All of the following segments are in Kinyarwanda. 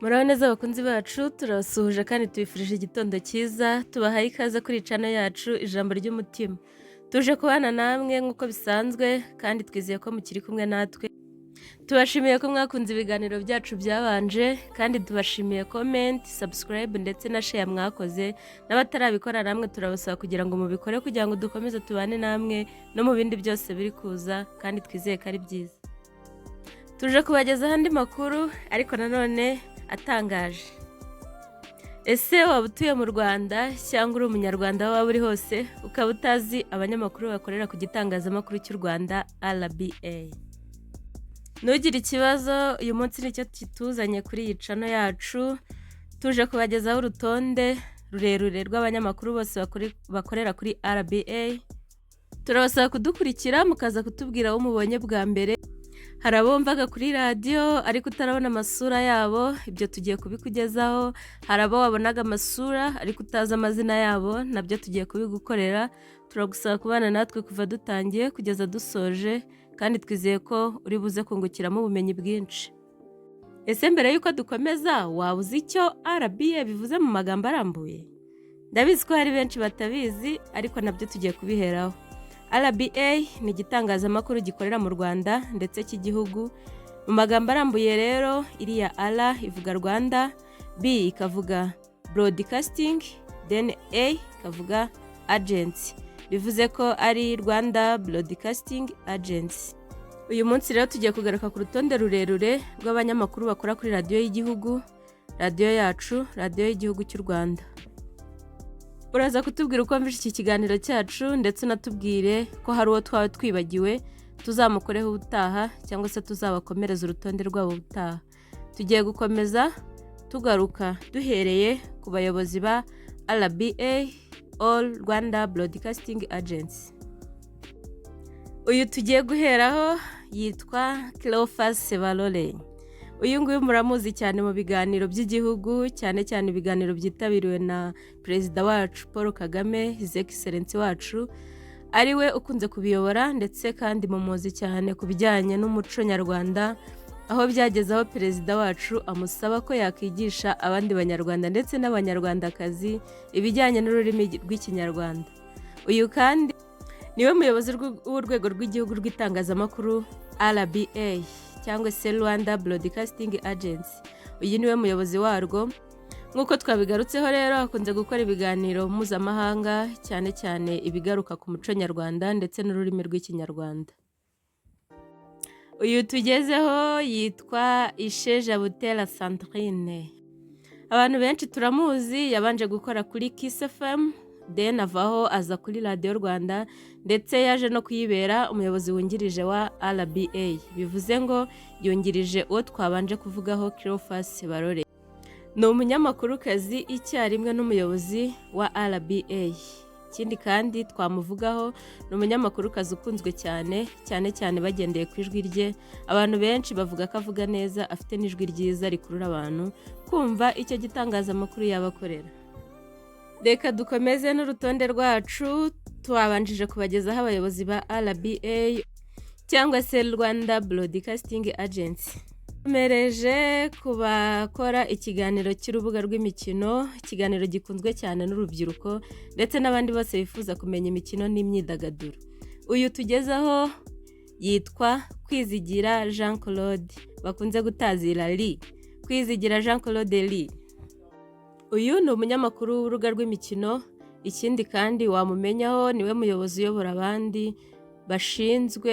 Muraho neza abakunzi bacu turabasuhuje kandi tubifurije igitondo cyiza tubahaye ikaze kuri channel yacu ijambo ry'umutima. Tuje kubana namwe nk'uko bisanzwe kandi twizeye ko mukiri kumwe natwe. Tubashimiye ko mwakunze ibiganiro byacu byabanje kandi tubashimiye comment, subscribe ndetse na share mwakoze. N'abatarabikora namwe turabasaba kugira ngo mubikore kugira ngo dukomeze tubane namwe no mu bindi byose biri kuza kandi twizeye ko ari byiza. Tuje kubagezaho andi makuru ariko nanone atangaje. Ese waba utuye mu Rwanda cyangwa uri umunyarwanda aho waba uri hose ukaba utazi abanyamakuru bakorera ku gitangazamakuru cy'u Rwanda RBA? Ntugire ikibazo, uyu munsi nicyo kituzanye kuri iyi channel yacu. Tuje kubagezaho urutonde rurerure rw'abanyamakuru bose bakorera kuri RBA. Turabasaba kudukurikira mukaza kutubwira aho mubonye bwa mbere. Hari abumvaga kuri radio ariko utarabona amasura yabo, ibyo tugiye kubikugezaho. Hari abo wabonaga amasura ariko utazi amazina yabo, nabyo tugiye kubigukorera. Turagusaba kubana natwe kuva dutangiye kugeza dusoje kandi twizeye ko uri buze kungukiramo ubumenyi bwinshi. Ese mbere yuko dukomeza, waba uzi icyo RBA bivuze mu magambo arambuye? Ndabizi ko hari benshi batabizi ariko nabyo tugiye kubiheraho. RBA ni igitangazamakuru gikorera mu Rwanda ndetse cy'igihugu. Mu magambo arambuye rero, iriya R ivuga Rwanda, B ikavuga Broadcasting, then A ikavuga Agency. Bivuze ko ari Rwanda Broadcasting Agency. Uyu munsi rero tugiye kugaruka ku rutonde rurerure rw'abanyamakuru bakora kuri radio y'igihugu, radio yacu, radio y'igihugu cy'u Rwanda. Uraza kutubwira uko mvise iki kiganiro cyacu ndetse unatubwire ko hari uwo twaba twibagiwe tuzamukoreho ubutaha cyangwa se tuzabakomereza urutonde rwabo ubutaha. Tugiye gukomeza tugaruka duhereye ku bayobozi ba RBA, All Rwanda Broadcasting Agency. Uyu tugiye guheraho yitwa Cleophas Sebalole. Uyu nguyu muramuzi cyane mu biganiro by'igihugu, cyane cyane ibiganiro byitabiriwe na Perezida wacu Paul Kagame, His Excellency wacu, ariwe ukunze kubiyobora ndetse kandi mumuzi cyane ku bijyanye n'umuco nyarwanda, aho byageze aho Perezida wacu amusaba ko yakwigisha abandi banyarwanda ndetse n'abanyarwandakazi ibijyanye n'ururimi rw'ikinyarwanda. Uyu kandi niwe muyobozi w'urwego rw'igihugu rw'itangazamakuru RBA cyangwa se Rwanda Broadcasting Agency. Uyu niwe muyobozi warwo. Nk'uko twabigarutseho rero, akunze gukora ibiganiro mpuzamahanga, cyane cyane ibigaruka ku muco nyarwanda ndetse n'ururimi rw'ikinyarwanda. Uyu tugezeho yitwa Isheja Butera Sandrine. Abantu benshi turamuzi, yabanje gukora kuri Kiss FM, then avaho aza kuri Radio Rwanda ndetse yaje no kuyibera umuyobozi wungirije wa RBA. Bivuze ngo yungirije uwo twabanje kuvugaho, Cleophas Sebalole. Ni umunyamakuru kazi icyarimwe n'umuyobozi wa RBA. Ikindi kandi twamuvugaho, ni umunyamakuru kazi ukunzwe cyane cyane bagendeye ku ijwi rye. Abantu benshi bavuga ko avuga neza, afite n'ijwi ryiza rikurura abantu kumva icyo gitangazamakuru yabakorera. Reka dukomeze n'urutonde rwacu. Twabanjije kubagezaho abayobozi ba RBA cyangwa se Rwanda Broadcasting Agency. Tumereje kubakora ikiganiro cy'urubuga rw'imikino, ikiganiro gikunzwe cyane n'urubyiruko ndetse n'abandi bose bifuza kumenya imikino n'imyidagaduro. Uyu tugezaho yitwa Kwizigira Jean Claude, bakunze gutazira Lee. Kwizigira Jean Claude Lee. Uyu ni umunyamakuru w'urubuga rw'imikino. Ikindi kandi wamumenyaho, niwe muyobozi uyobora abandi bashinzwe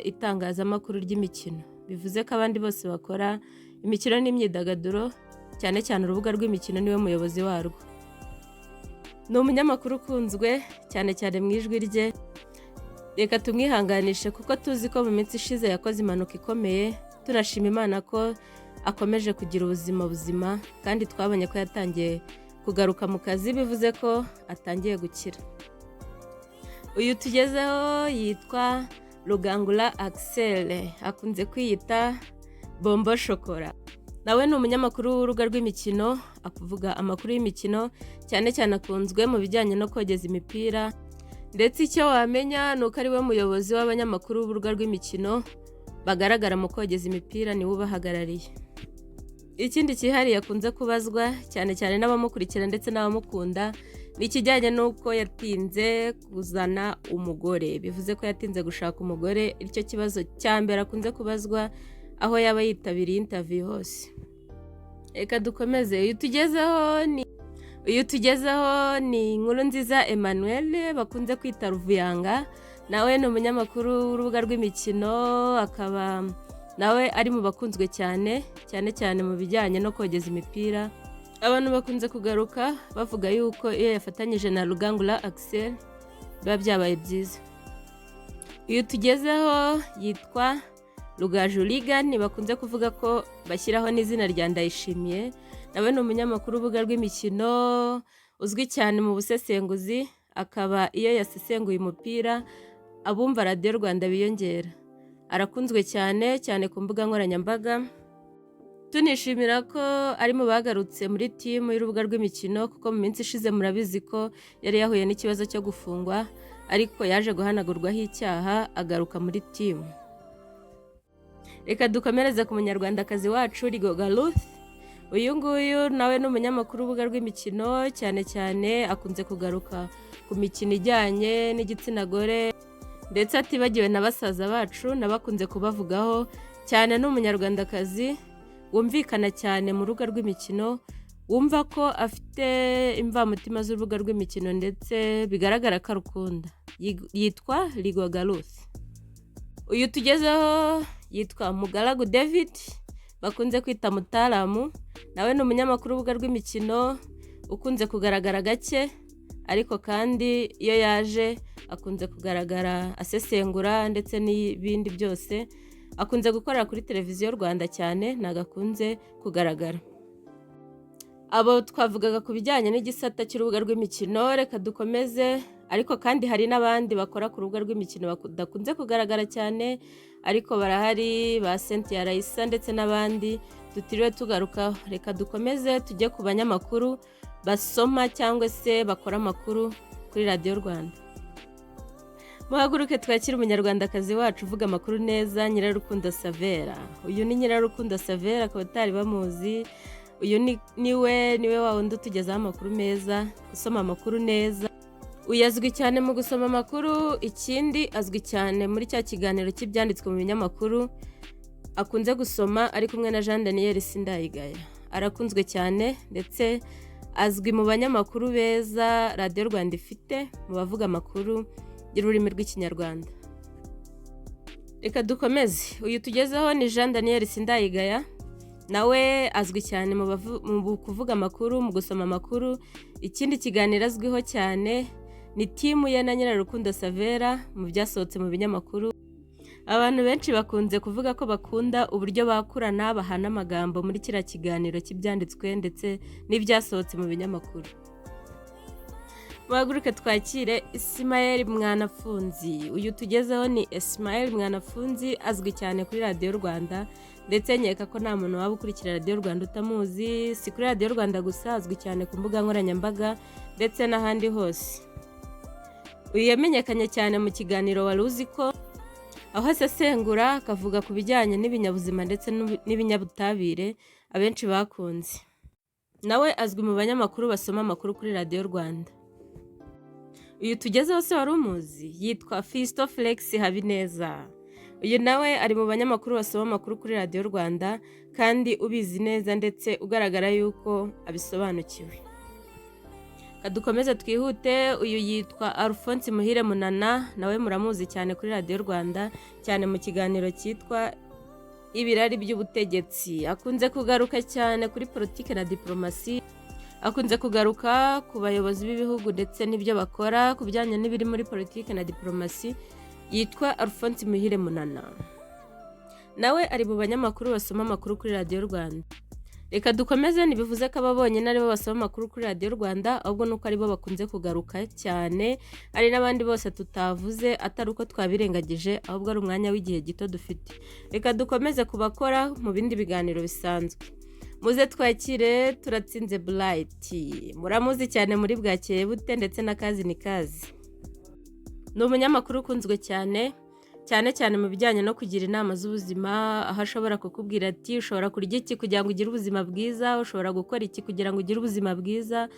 itangazamakuru ry'imikino. Bivuze ko abandi bose bakora imikino n'imyidagaduro, cyane cyane urubuga rw'imikino niwe muyobozi warwo. Ni umunyamakuru ukunzwe cyane mu ijwi rye. Reka tumwihanganishe kuko tuzi ko mu minsi ishize yakoze impanuka ikomeye. Turashima Imana ko akomeje kugira ubuzima buzima kandi twabonye ko yatangiye kugaruka mu kazi, bivuze ko atangiye gukira. Uyu tugezeho yitwa Rugangura Axel, akunze kwiyita Bombo Shokora. Nawe ni umunyamakuru w'urubuga rw'imikino, akuvuga amakuru y'imikino, cyane akunzwe mu bijyanye no kogeza imipira. Ndetse icyo wamenya ni uko ari we muyobozi w'abanyamakuru w'urubuga rw'imikino bagaragara mu kogeza imipira, niwe ubahagarariye. Ikindi cyihariye akunze kubazwa cyane cyane n'abamukurikira ndetse n'abamukunda ni ikijyanye n'uko yatinze kuzana umugore, bivuze ko yatinze gushaka umugore, icyo kibazo cya mbere akunze kubazwa aho yaba yitabiriye interview hose. Reka dukomeze. Uyu tugezeho ni Nkurunziza Emmanuel bakunze kwita Ruvuyanga, nawe ni umunyamakuru w'urubuga rw'imikino, akaba nawe ari mu bakunzwe cyane cyane mu bijyanye no kogeza imipira. Abantu bakunze kugaruka bavuga yuko iyo yafatanyije na Rugangura Axel biba byabaye byiza. Uyu tugezeho yitwa Rugaju Ligan, bakunze kuvuga ko bashyiraho n'izina rya Ndayishimiye, nawe ni umunyamakuru w'urubuga rw'imikino uzwi cyane mu busesenguzi, akaba iyo yasesenguye umupira abumva Radio Rwanda biyongera. Arakunzwe cyane ku mbuga nkoranyambaga. Tunishimira ko ari mu bagarutse muri timu y'urubuga rw'imikino, kuko mu minsi ishize murabizi ko yari yahuye n'ikibazo cyo gufungwa, ariko yaje guhanagurwaho icyaha agaruka muri timu. Reka dukomereze ku munyarwandakazi wacu Rigoga Ruth. Uyu nguyu nawe ni umunyamakuru w'urubuga rw'imikino, cyane akunze kugaruka ku mikino ijyanye n'igitsina gore, ndetse atibagiwe na basaza bacu nabakunze kubavugaho cyane. Ni umunyarwandakazi wumvikana cyane mu rubuga rw'imikino, wumva ko afite imvamutima z'urubuga rw'imikino ndetse bigaragara ko arukunda. Yitwa Rigoga Ruth. Uyu tugezeho yitwa Mugaragu David bakunze kwita Mutaramu, nawe ni umunyamakuru w'urubuga rw'imikino ukunze kugaragara gake, ariko kandi iyo yaje akunze kugaragara asesengura ndetse n'ibindi byose. Akunze gukorera kuri televiziyo Rwanda cyane, ntago akunze kugaragara. Abo twavugaga ku bijyanye n'igisata cy'urubuga rw'imikino. Reka dukomeze, ariko kandi hari n'abandi bakora ku rubuga rw'imikino badakunze kugaragara cyane, ariko barahari, ba Cynthia Raissa ndetse n'abandi tutiriwe tugarukaho. Reka dukomeze tujye ku banyamakuru basoma cyangwa se bakora amakuru kuri Radio Rwanda. Muhaguruke twakire umunyarwandakazi wacu uvuga amakuru neza, Nyirarukundo Savera. Uyu ni Nyirarukundo Savera, akaba atari bamuzi. Uyu niwe wa wundi utugezaho amakuru meza, usoma amakuru neza. Uyu azwi cyane mu gusoma amakuru, ikindi azwi cyane muri cya kiganiro cy'ibyanditswe mu binyamakuru akunze gusoma ari kumwe na Jean Daniel Sindayigaya. Arakunzwe cyane ndetse azwi mu banyamakuru beza Radio Rwanda ifite, mu bavuga amakuru y'ururimi rw'ikinyarwanda. Reka dukomeze. Uyu tugezeho ni Jean Daniel Sindayigaya, nawe azwi cyane mu kuvuga amakuru, mu gusoma amakuru. Ikindi kiganiro azwiho cyane ni timu ye na Nyirarukundo Savera mu byasohotse mu binyamakuru. Abantu benshi bakunze kuvuga ko bakunda uburyo bakurana bahana amagambo muri kiriya kiganiro cy'ibyanditswe ndetse n'ibyasohotse mu binyamakuru. Muhaguruke twakire Ismael Mwanafunzi. Uyu tugezeho ni Ismael Mwanafunzi, azwi cyane kuri Radio Rwanda, ndetse nkeka ko nta muntu waba ukurikira Radio Rwanda utamuzi. Si kuri Radio Rwanda gusa, azwi cyane ku mbuga nkoranyambaga ndetse n'ahandi hose. Uyu yamenyekanye cyane mu kiganiro Wari uzi ko, aho asesengura akavuga ku bijyanye n'ibinyabuzima ndetse n'ibinyabutabire abenshi bakunze. Nawe azwi mu banyamakuru basoma amakuru kuri Radio Rwanda. Uyu tugezeho se wari umuzi? Yitwa Fisto Felix Habineza. Uyu nawe ari mu banyamakuru basoma amakuru kuri Radio Rwanda, kandi ubizi neza ndetse ugaragara yuko abisobanukiwe. Kadukomeze twihute. Uyu yitwa Alphonse Muhire Munana, nawe muramuzi cyane kuri Radio Rwanda, cyane mu kiganiro cyitwa Ibirari by'ubutegetsi. Akunze kugaruka cyane kuri politike na diplomasi, akunze kugaruka ku bayobozi b'ibihugu ndetse n'ibyo bakora ku bijyanye n'ibiri muri politike na diplomasi. Yitwa Alphonse Muhire Munana, nawe ari mu banyamakuru basoma amakuru kuri Radio Rwanda. Reka dukomeze, ntibivuze ko aba bonyine aribo basoma amakuru kuri Radio Rwanda, ahubwo nuko aribo bakunze kugaruka cyane. Hari n'abandi bose tutavuze, atari uko twabirengagije, ahubwo ari umwanya w'igihe gito dufite. Reka dukomeze kubakora mu bindi biganiro bisanzwe. Muze twakire Turatsinze Bright. Muramuzi cyane muri Bwakeye bute ndetse na Kazi ni Kazi. Ni umunyamakuru ukunzwe cyane cyane cyane mu bijyanye no kugira inama z'ubuzima, aho ashobora kukubwira ati ushobora kurya iki kugira ngo ugire ubuzima bwiza, ushobora gukora iki kugira ngo ugire ubuzima bwiza.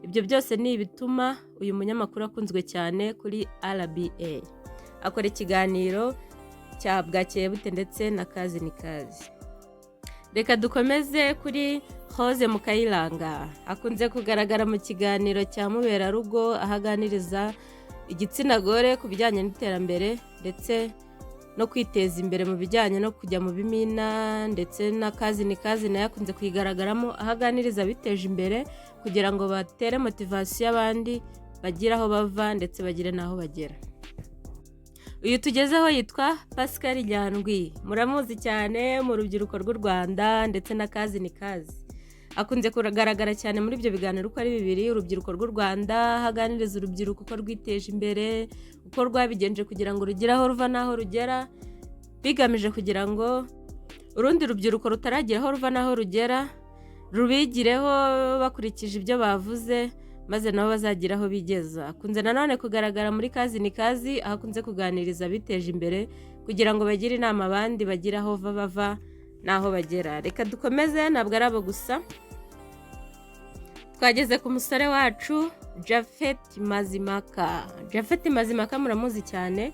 Ibyo byose ni ibituma uyu munyamakuru akunzwe cyane kuri RBA. Akora ikiganiro cya Bwakeye Bute ndetse na Kazi ni Kazi. Reka dukomeze kuri Rose Mukayiranga. Akunze kugaragara mu kiganiro cya Muberarugo aho aganiriza igitsina gore ku bijyanye n'iterambere ndetse no kwiteza imbere mu bijyanye no kujya mu bimina, ndetse na Kazi ni Kazi nayo akunze kuyigaragaramo aho aganiriza abiteje imbere kugira ngo batere motivasiyo abandi bagire aho bava ndetse bagire n'aho bagera. Uyu tugezeho yitwa Pascal Nyandwi, muramuzi cyane mu rubyiruko rw'u Rwanda ndetse na Kazi ni Kazi. Akunze kugaragara cyane muri ibyo biganiro uko ari bibiri, urubyiruko rw'u Rwanda, haganiriza urubyiruko uko rwiteje imbere, uko rwabigenje kugira ngo rugire aho ruva n'aho rugera, bigamije kugira ngo urundi rubyiruko rutaragera aho ruva n'aho rugera rubigireho bakurikije ibyo bavuze, maze nabo bazagira aho bigeza. Akunze nanone kugaragara muri Kazi ni Kazi aho akunze kuganiriza abiteje imbere kugira ngo bagire inama abandi bagire aho bava n'aho bagera. Reka dukomeze, ntabwo ari abo gusa, twageze ku musore wacu Japhet Mazimhaka. Japhet Mazimhaka muramuzi cyane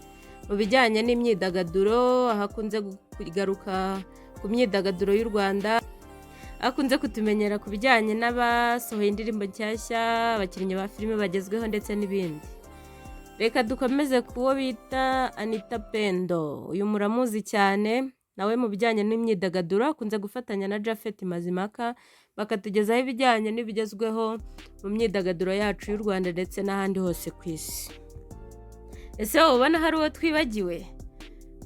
mu bijyanye n'imyidagaduro, aho akunze kugaruka ku myidagaduro y'u Rwanda, akunze kutumenyera ku bijyanye n'abasohoye indirimbo nshyashya, abakinnyi ba filime bagezweho ndetse n'ibindi. Reka dukomeze kuwo bita Anita Pendo. Uyu muramuzi cyane nawe mu bijyanye n'imyidagaduro, akunze gufatanya na Japhet Mazimhaka bakatugezaho ibijyanye n'ibigezweho mu myidagaduro yacu y'u Rwanda ndetse n'ahandi hose ku isi. Ese wowe ubona hari uwo twibagiwe?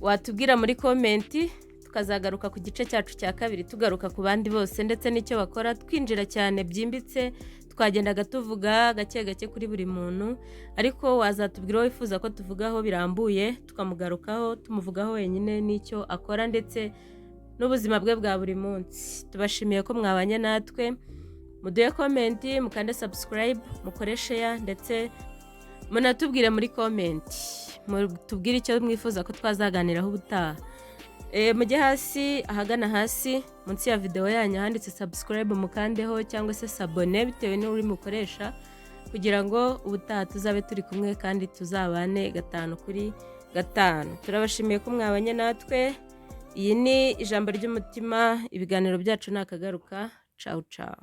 Watubwira muri komenti, tukazagaruka ku gice cyacu cya kabiri tugaruka ku bandi bose ndetse n'icyo bakora, twinjira cyane byimbitse, twagendaga tuvuga gake gake kuri buri muntu, ariko wazatubwira uwo wifuza ko tuvugaho birambuye, tukamugarukaho tumuvugaho wenyine n'icyo akora ndetse n'ubuzima bwe bwa buri munsi. Tubashimiye ko mwabanye natwe, muduhe komenti, mukande subscribe, mukore share ndetse munatubwire muri komenti, mutubwire icyo mwifuza ko twazaganiraho ubutaha. Mujye hasi, ahagana hasi munsi ya video yanyu handitse subscribe mukandeho cyangwa se sabone bitewe n'uri mukoresha, kugira ngo ubutaha tuzabe turi kumwe kandi tuzabane 5 kuri 5. Turabashimiye ko mwabanye natwe. Iyi ni Ijambo ry'Umutima, ibiganiro byacu nakagaruka. Ciao ciao.